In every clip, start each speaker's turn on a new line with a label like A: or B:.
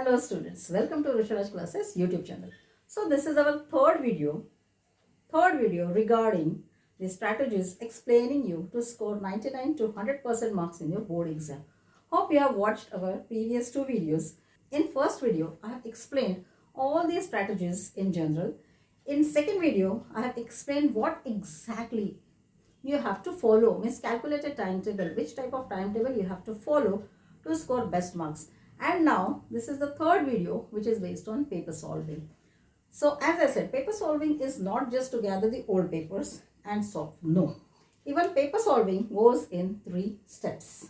A: Hello students, welcome to VrushuRaj classes YouTube channel. So this is our third video regarding the strategies explaining you to score 99 to 100% marks in your board exam. Hope you have watched our previous two videos. In first video, I have explained all these strategies in general. In second video, I have explained what exactly you have to follow, means calculated timetable, which type of timetable you have to follow to score best marks. And now this is the third video which is based on paper solving. So as I said, paper solving is not just to gather the old papers and solve. No. Even paper solving goes in 3 steps.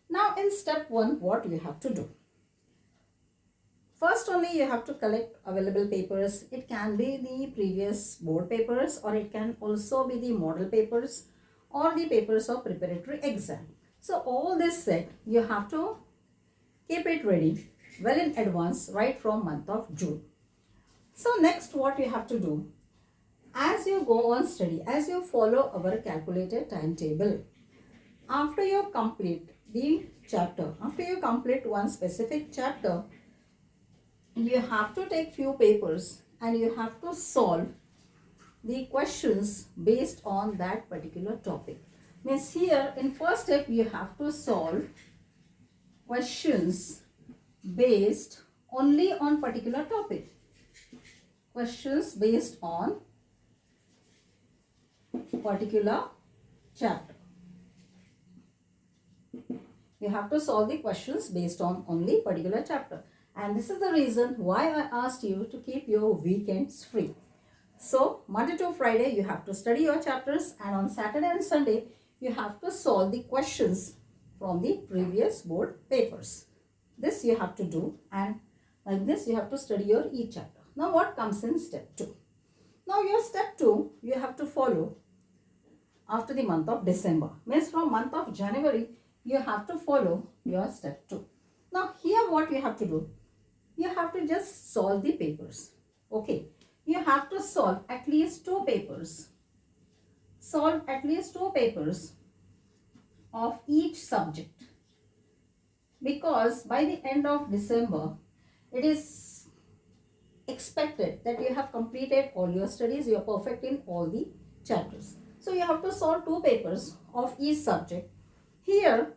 A: Now in step 1, what you have to do? First only you have to collect available papers. It can be the previous board papers or it can also be the model papers or the papers of preparatory exam. So all this set you have to keep it ready well in advance right from month of June. So next what you have to do, as you go on study, as you follow our calculated timetable, after you complete the chapter, after you complete one specific chapter, you have to take few papers and you have to solve the questions based on that particular topic. Means here in first step you have to solve questions based only on particular topic. Questions based on particular chapter. You have to solve the questions based on only particular chapter. And this is the reason why I asked you to keep your weekends free. So Monday to Friday you have to study your chapters, and on Saturday and Sunday you have to solve the questions from the previous board papers. This you have to do, and like this you have to study your each chapter. Now what comes in step 2? Now your step 2 you have to follow after the month of December. Means from month of January you have to follow your step 2. Now here what you have to do, you have to just solve the papers. Okay, you have to solve at least 2 papers. Solve at least 2 papers of each subject, because by the end of December it is expected that you have completed all your studies, you are perfect in all the chapters. So you have to solve 2 papers of each subject. Here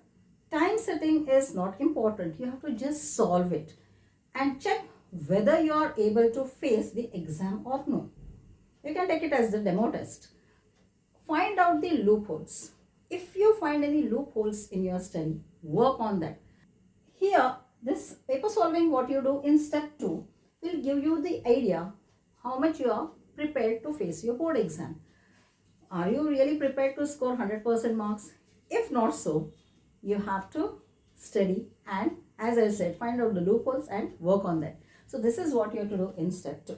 A: time setting is not important. You have to just solve it and check whether you are able to face the exam or no. You can take it as the demo test. Find out the loopholes. If you find any loopholes in your study, work on that. Here, this paper solving what you do in step 2 will give you the idea how much you are prepared to face your board exam. Are you really prepared to score 100% marks? If not so, you have to study and, as I said, find out the loopholes and work on that. So this is what you have to do in step 2.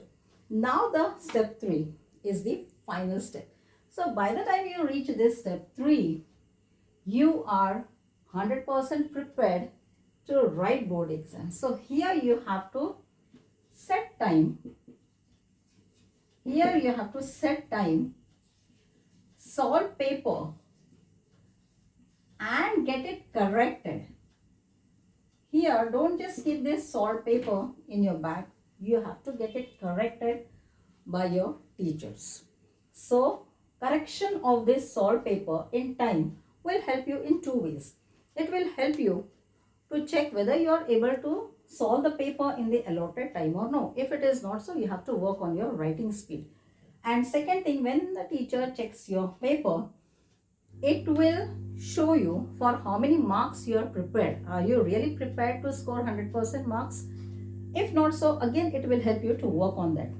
A: Now the step 3 is the final step. So by the time you reach this step 3, you are 100% prepared to write board exam. So here you have to set time. Here you have to set time, solve paper and get it corrected. Here, don't just keep this solved paper in your bag. You have to get it corrected by your teachers. So, correction of this solved paper in time will help you in 2 ways. It will help you to check whether you are able to solve the paper in the allotted time or no. If it is not so, you have to work on your writing speed. And second thing, when the teacher checks your paper, it will show you for how many marks you are prepared. Are you really prepared to score 100% marks? If not so, again it will help you to work on that.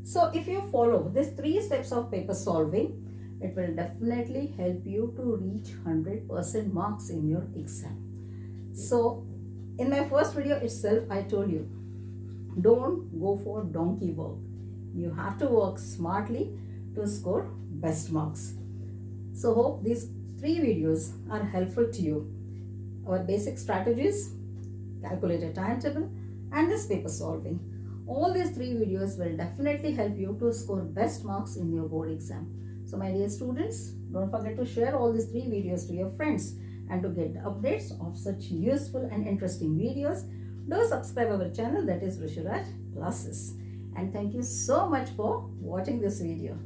A: So if you follow these 3 steps of paper solving, it will definitely help you to reach 100% marks in your exam. So in my first video itself, I told you, don't go for donkey work. You have to work smartly to score best marks. So hope these 3 videos are helpful to you. Our basic strategies, calculated timetable and this paper solving. All these 3 videos will definitely help you to score best marks in your board exam. So my dear students, don't forget to share all these 3 videos to your friends, and to get updates of such useful and interesting videos, do subscribe our channel, that is VrushuRaj Classes. And thank you so much for watching this video.